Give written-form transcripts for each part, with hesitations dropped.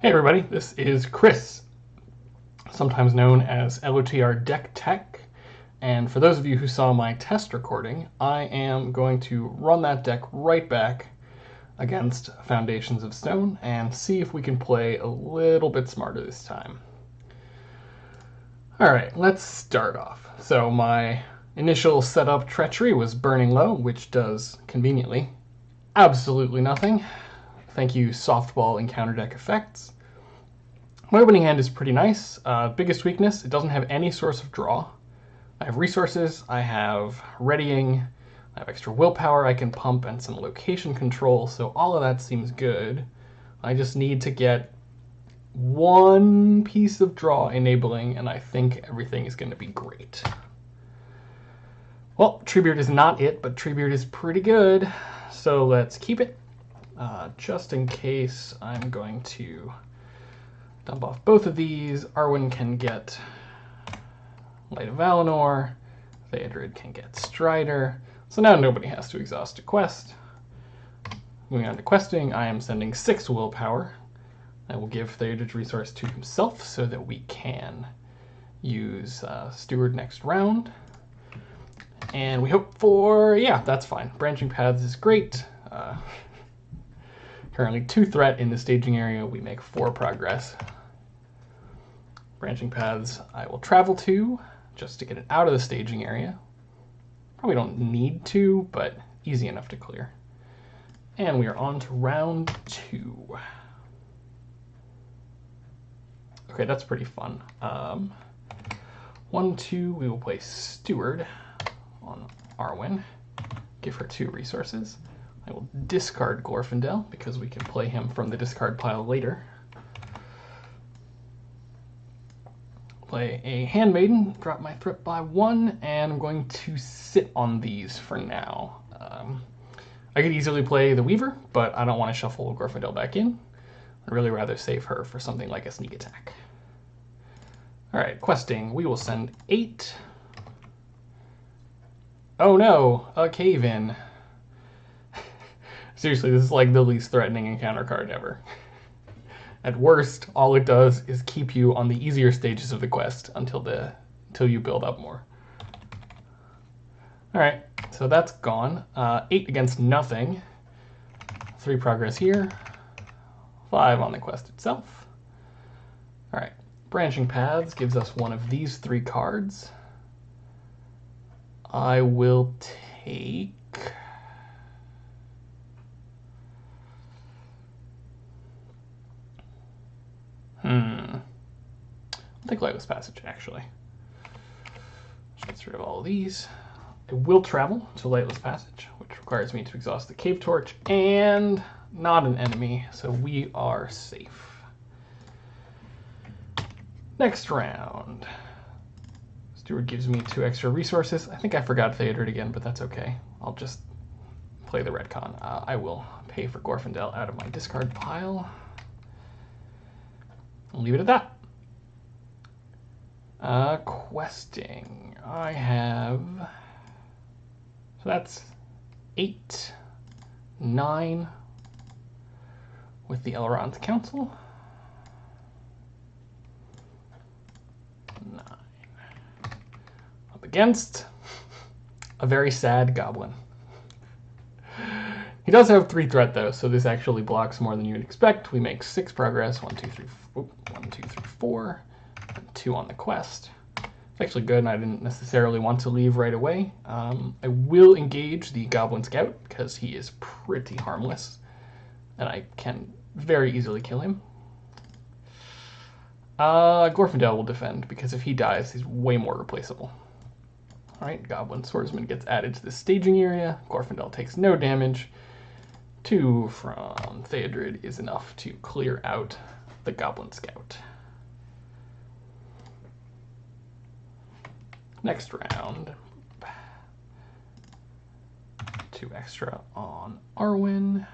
Hey everybody, this is Chris, sometimes known as LOTR Deck Tech, and for those of you who saw my test recording, I am going to run that deck right back against Foundations of Stone and see if we can play a little bit smarter this time. Alright, let's start off. So my initial setup Treachery was Burning Low, which does, conveniently, absolutely nothing. Thank you, Softball and Counter Deck effects. My opening hand is pretty nice. Biggest weakness, it doesn't have any source of draw. I have resources, I have readying, I have extra willpower I can pump, and some location control, so all of that seems good. I just need to get one piece of draw enabling, and I think everything is going to be great. Well, Treebeard is not it, but Treebeard is pretty good, so let's keep it. Just in case, I'm going to dump off both of these. Arwen can get Light of Valinor. Theodred can get Strider. So now nobody has to exhaust a quest. Moving on to questing, I am sending 6 willpower. I will give Theodred's resource to himself so that we can use Steward next round. And we hope for, yeah, that's fine. Branching Paths is great. Currently 2 threat in the staging area. We make 4 progress. Branching Paths I will travel to just to get it out of the staging area. Probably don't need to, but easy enough to clear. And we are on to round 2. Okay, that's pretty fun. 1-2, we will play Steward on Arwen. Give her 2 resources. I will discard Glorfindel because we can play him from the discard pile later. Play a Handmaiden, drop my threat by 1, and I'm going to sit on these for now. I could easily play the Weaver, but I don't want to shuffle Glorfindel back in. I'd really rather save her for something like a sneak attack. Alright, questing. We will send 8. Oh no, a cave-in. Seriously, this is like the least threatening encounter card ever. At worst, all it does is keep you on the easier stages of the quest until you build up more. Alright, so that's gone. 8 against nothing. 3 progress here. 5 on the quest itself. Alright, Branching Paths gives us one of these 3 cards. I will take... I'll take Lightless Passage, actually. Which gets rid of all of these. I will travel to Lightless Passage, which requires me to exhaust the Cave Torch, and not an enemy, so we are safe. Next round. Steward gives me 2 extra resources. I think I forgot Theodred again, but that's okay. I'll just play the retcon. I will pay for Glorfindel out of my discard pile. I'll leave it at that. Questing. I have... So that's 8, 9 with the Elrond's Council. 9. Up against a very sad goblin. He does have 3 threat though, so this actually blocks more than you would expect. We make 6 progress. 1, 2, 3, 4, and 2 on the quest. It's actually good, and I didn't necessarily want to leave right away. I will engage the Goblin Scout because he is pretty harmless, and I can very easily kill him. Glorfindel will defend because if he dies, he's way more replaceable. Alright, Goblin Swordsman gets added to the staging area. Glorfindel takes no damage. 2 from Theodred is enough to clear out the Goblin Scout. Next round. 2 extra on Arwen.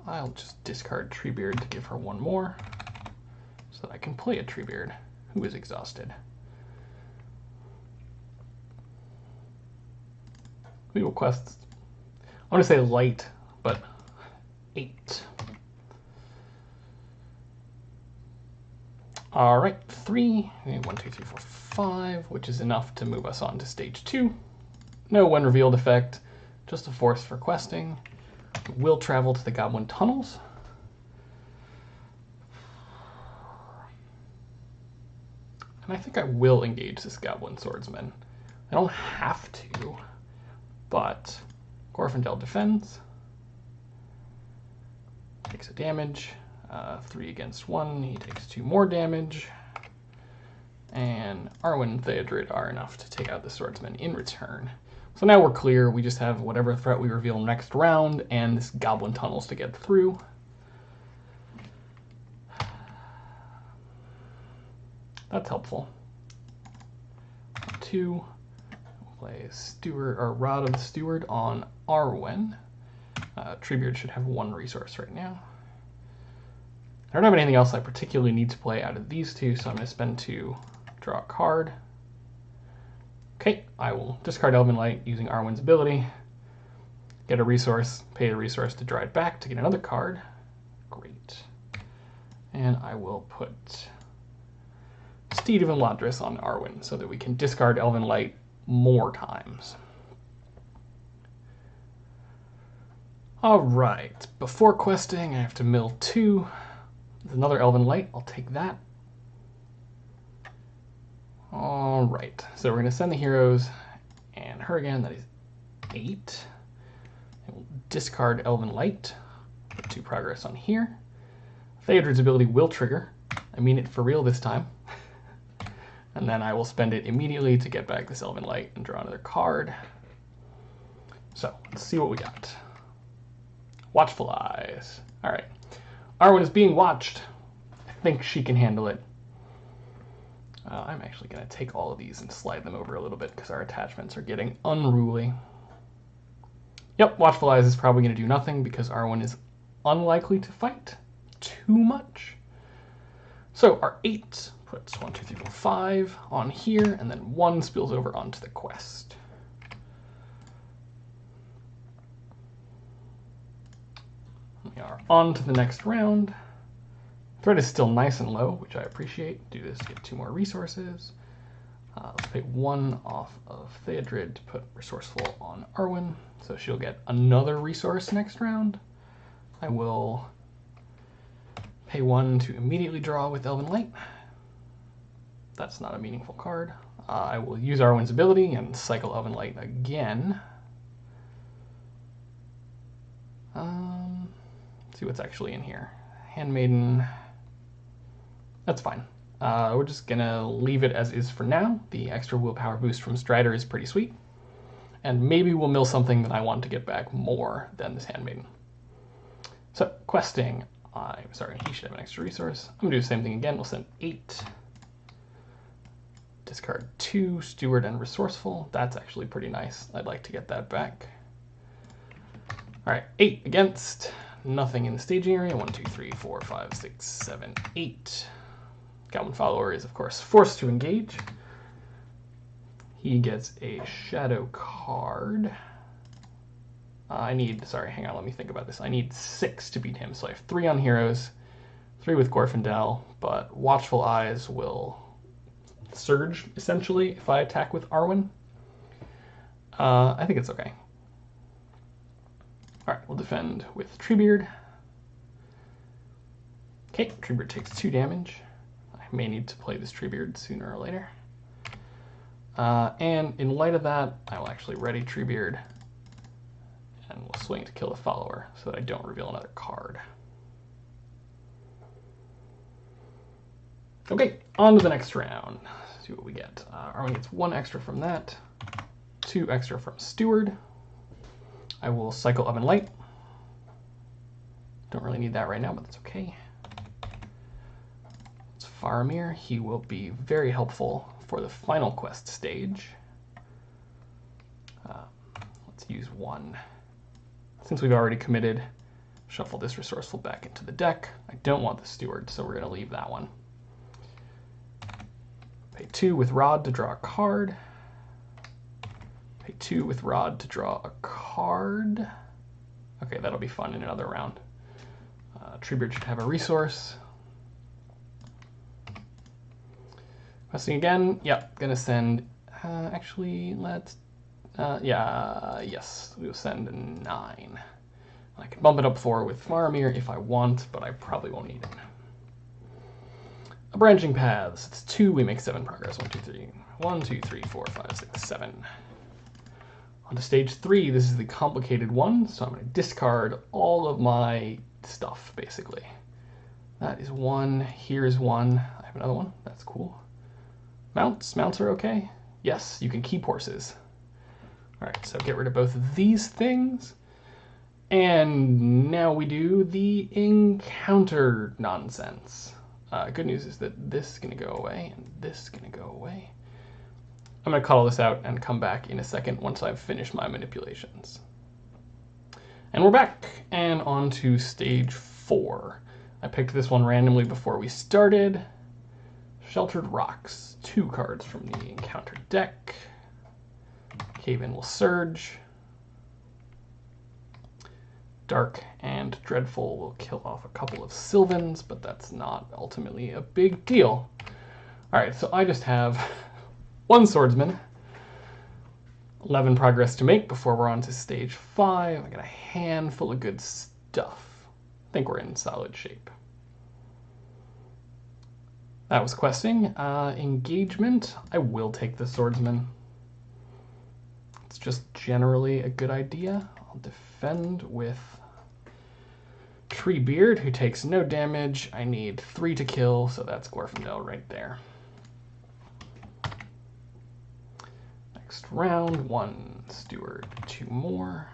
I'll just discard Treebeard to give her 1 more so that I can play a Treebeard who is exhausted. We will quest, I want to say light, but 8. All right, 3, 1, 2, 3, 4, 5, which is enough to move us on to stage 2. No when revealed effect, just a force for questing. We'll travel to the Goblin Tunnels. And I think I will engage this Goblin Swordsman. I don't have to, but Gorfindel defends. Takes a damage. 3 against 1, he takes 2 more damage. And Arwen and Theodred are enough to take out the Swordsman in return. So now we're clear, we just have whatever threat we reveal next round and this Goblin Tunnels to get through. That's helpful. 2, we'll play Steward or Rod of the Steward on Arwen. Treebeard should have 1 resource right now. I don't have anything else I particularly need to play out of these 2, so I'm going to spend 2, draw a card. Okay, I will discard Elven Light using Arwen's ability, get a resource, pay a resource to draw it back to get another card. Great. And I will put Steed of Eladris on Arwen so that we can discard Elven Light more times. Alright, before questing I have to mill 2. There's another Elven Light, I'll take that. Alright, so we're going to send the heroes and her again, that is 8. And we'll discard Elven Light, put 2 progress on here. Theodred's ability will trigger, I mean it for real this time. And then I will spend it immediately to get back this Elven Light and draw another card. So, let's see what we got. Watchful Eyes. Alright. Arwen is being watched. I think she can handle it. I'm actually going to take all of these and slide them over a little bit because our attachments are getting unruly. Yep, Watchful Eyes is probably going to do nothing because Arwen is unlikely to fight too much. So our 8 puts 1, 2, 3, 4, 5 on here, and then 1 spills over onto the quest. We are on to the next round. Threat is still nice and low, which I appreciate. Do this to get 2 more resources. Let's pay 1 off of Theodred to put Resourceful on Arwen, so she'll get another resource next round. I will pay 1 to immediately draw with Elven Light. That's not a meaningful card. I will use Arwen's ability and cycle Elven Light again. Let's see what's actually in here. Handmaiden. That's fine. We're just gonna leave it as is for now. The extra willpower boost from Strider is pretty sweet. And maybe we'll mill something that I want to get back more than this Handmaiden. So, questing. I'm sorry, he should have an extra resource. I'm gonna do the same thing again. We'll send 8. Discard 2, Steward and Resourceful. That's actually pretty nice. I'd like to get that back. Alright, 8 against. Nothing in the staging area. 1, 2, 3, 4, 5, 6, 7, 8. Goblin Follower is, of course, forced to engage. He gets a shadow card. Sorry, hang on, let me think about this. I need 6 to beat him, so I have 3 on heroes, 3 with Gorfindel, but Watchful Eyes will surge, essentially, if I attack with Arwen. I think it's okay. Alright, we'll defend with Treebeard. Okay, Treebeard takes 2 damage. I may need to play this Treebeard sooner or later. And in light of that, I will actually ready Treebeard, and we'll swing to kill the follower so that I don't reveal another card. Okay, on to the next round. Let's see what we get. Arwen gets 1 extra from that, 2 extra from Steward. I will cycle Elven Light. Don't really need that right now, but that's okay. It's Faramir. He will be very helpful for the final quest stage. Let's use 1. Since we've already committed, shuffle this Resourceful back into the deck. I don't want the Steward, so we're going to leave that one. Pay 2 with Rod to draw a card. Pay 2 with Rod to draw a card. Okay, that'll be fun in another round. Treebeard should have a resource. Questing again. Yep, gonna send. Actually, let's. Yes, we'll send 9. I can bump it up 4 with Faramir if I want, but I probably won't need it. A branching paths. It's 2. We make 7 progress. 1, 2, 3. 1, 2, 3, 4, 5, 6, 7. On to stage 3. This is the complicated one, so I'm going to discard all of my stuff, basically. That is 1. Here's 1. I have another one. That's cool. Mounts. Mounts are okay. Yes, you can keep horses. All right, so get rid of both of these things. And now we do the encounter nonsense. Good news is that this is going to go away, and this is going to go away. I'm going to cut all this out and come back in a second once I've finished my manipulations. And we're back, and on to stage 4. I picked this one randomly before we started. Sheltered Rocks. 2 cards from the encounter deck. Cave-In will Surge. Dark and Dreadful will kill off a couple of Sylvans, but that's not ultimately a big deal. Alright, so I just have 1 swordsman, 11 progress to make before we're on to stage 5. I got a handful of good stuff. I think we're in solid shape. That was questing. Engagement, I will take the swordsman. It's just generally a good idea. I'll defend with Treebeard, who takes no damage. I need 3 to kill, so that's Glorfindel right there. Next round, 1 steward, 2 more.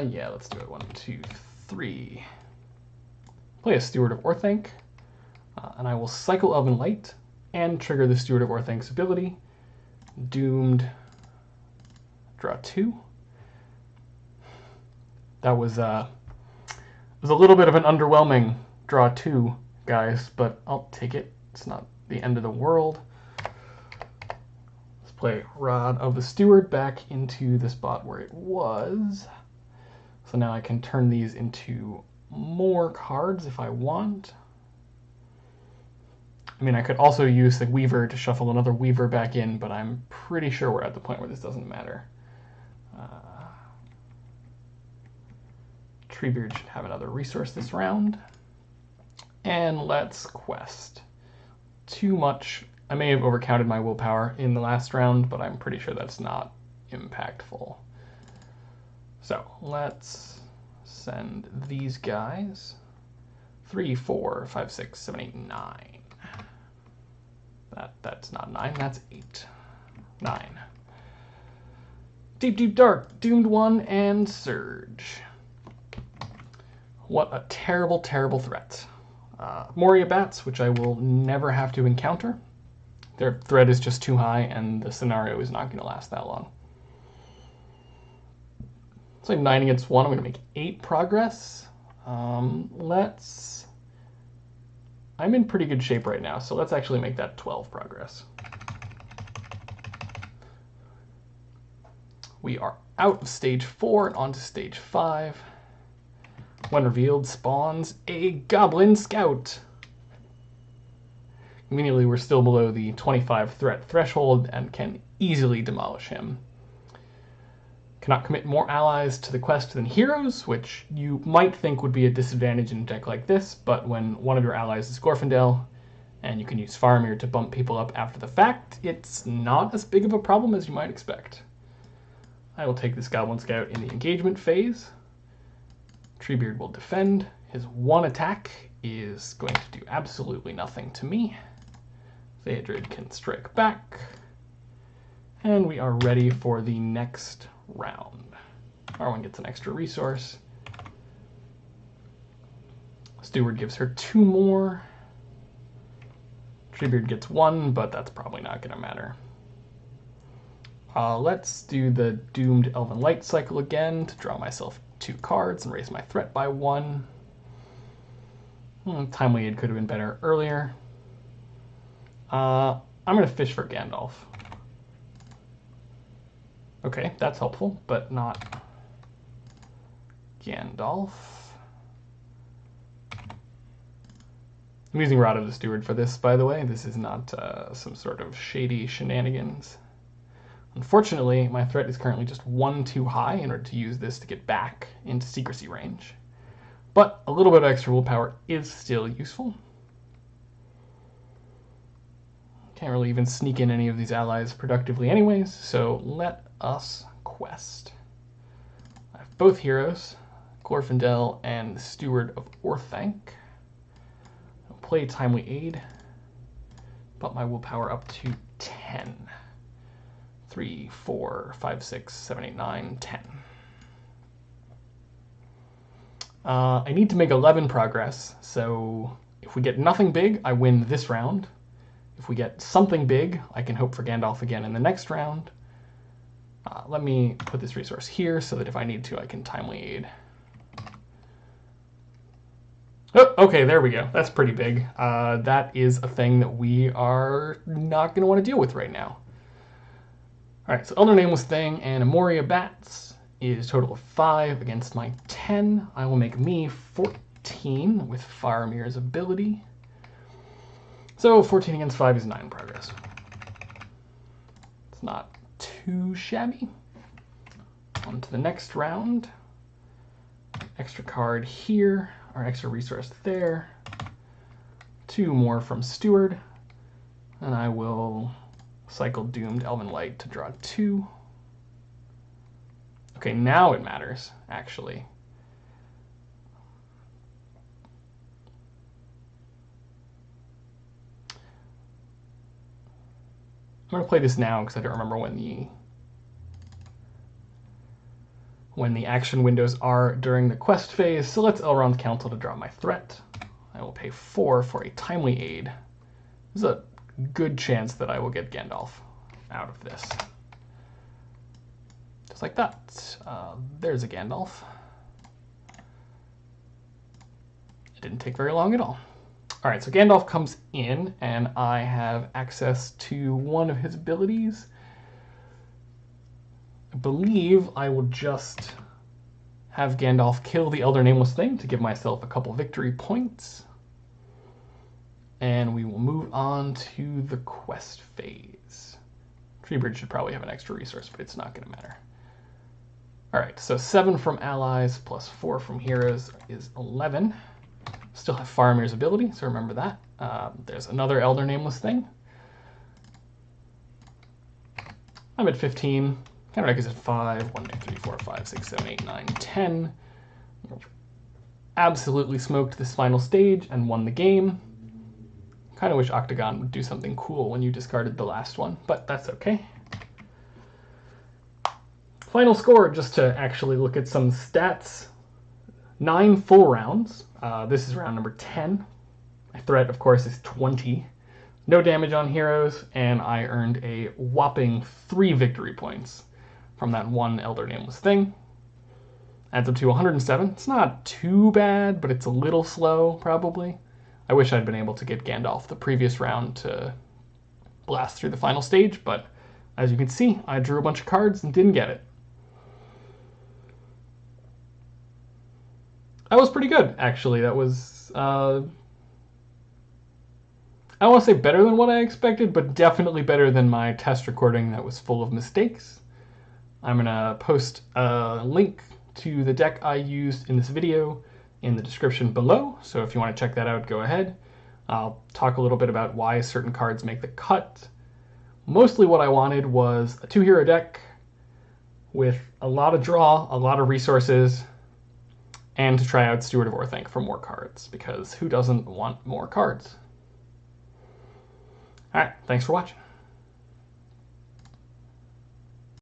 Yeah, let's do it. 1, 2, 3. Play a Steward of Orthanc, and I will cycle Elven Light and trigger the Steward of Orthanc's ability. Doomed. Draw 2. That was a little bit of an underwhelming draw 2, guys, but I'll take it. It's not the end of the world. Let's play Rod of the Steward back into the spot where it was. So now I can turn these into more cards if I want. I mean, I could also use the Weaver to shuffle another Weaver back in, but I'm pretty sure we're at the point where this doesn't matter. Treebeard should have another resource this round. And let's quest. Too much. I may have overcounted my willpower in the last round, but I'm pretty sure that's not impactful. So let's send these guys. 3, 4, 5, 6, 7, 8, 9. That's not 9, that's 8. 9. Deep, Deep Dark, Doomed 1, and Surge. What a terrible, terrible threat. Moria Bats, which I will never have to encounter. Their threat is just too high, and the scenario is not going to last that long. So 9 against 1, I'm going to make 8 progress. I'm in pretty good shape right now, so let's actually make that 12 progress. We are out of stage 4 and onto stage 5. When revealed, spawns a Goblin Scout. Immediately, we're still below the 25 threat threshold and can easily demolish him. Cannot commit more allies to the quest than heroes, which you might think would be a disadvantage in a deck like this, but when one of your allies is Glorfindel, and you can use Faramir to bump people up after the fact, it's not as big of a problem as you might expect. I will take this Goblin Scout in the engagement phase. Treebeard will defend. His 1 attack is going to do absolutely nothing to me. Theodred can strike back. And we are ready for the next round. Arwen gets an extra resource. Steward gives her 2 more. Treebeard gets 1, but that's probably not going to matter. Let's do the Doomed Elven Light cycle again to draw myself 2 cards and raise my threat by 1. Timely Aid could have been better earlier. I'm going to fish for Gandalf. Okay, that's helpful, but not Gandalf. I'm using Rod of the Steward for this, by the way. This is not some sort of shady shenanigans. Unfortunately, my threat is currently just 1 too high in order to use this to get back into secrecy range. But a little bit of extra willpower is still useful. Can't really even sneak in any of these allies productively anyways, so let us quest. I have both heroes, Glorfindel and the Steward of Orthanc. I'll play Timely Aid, bump my willpower up to 10. 3, 4, 5, 6, 7, 8, 9, 10. I need to make 11 progress, so if we get nothing big, I win this round. If we get something big, I can hope for Gandalf again in the next round. Let me put this resource here so that if I need to, I can Timely Aid. Oh, okay, there we go. That's pretty big. That is a thing that we are not going to want to deal with right now. All right, so Elder Nameless Thing and Amoria Bats is a total of 5 against my 10. I will make me 14 with Faramir's ability. So 14 against 5 is 9 progress. It's not too shabby. On to the next round. Extra card here, or extra resource there. 2 more from Steward. And I will cycle Doomed Elven Light to draw 2. Okay, now it matters, actually. I'm going to play this now because I don't remember when the action windows are during the quest phase. So let's Elrond's Council to draw my threat. I will pay 4 for a Timely Aid. There's a good chance that I will get Gandalf out of this. Just like that. There's a Gandalf. It didn't take very long at all. All right, so Gandalf comes in, and I have access to one of his abilities. I believe I will just have Gandalf kill the Elder Nameless Thing to give myself a couple victory points. And we will move on to the quest phase. Treebeard should probably have an extra resource, but it's not going to matter. All right, so 7 from allies plus 4 from heroes is 11. Still have Faramir's ability, so remember that. There's another Elder Nameless Thing. I'm at 15. Counter deck is at 5. 1, 2, 3, 4, 5, 6, 7, 8, 9, 10. Absolutely smoked this final stage and won the game. Kind of wish Octagon would do something cool when you discarded the last one, but that's okay. Final score, just to actually look at some stats. 9 full rounds. This is round number 10. My threat, of course, is 20. No damage on heroes, and I earned a whopping 3 victory points from that one Elder Nameless Thing. Adds up to 107. It's not too bad, but it's a little slow, probably. I wish I'd been able to get Gandalf the previous round to blast through the final stage, but as you can see, I drew a bunch of cards and didn't get it. That was pretty good, actually. That was, I don't want to say better than what I expected, but definitely better than my test recording that was full of mistakes. I'm going to post a link to the deck I used in this video in the description below, so if you want to check that out, go ahead. I'll talk a little bit about why certain cards make the cut. Mostly what I wanted was a 2-hero deck with a lot of draw, a lot of resources, and to try out Steward of Orthanc for more cards, because who doesn't want more cards? Alright, thanks for watching.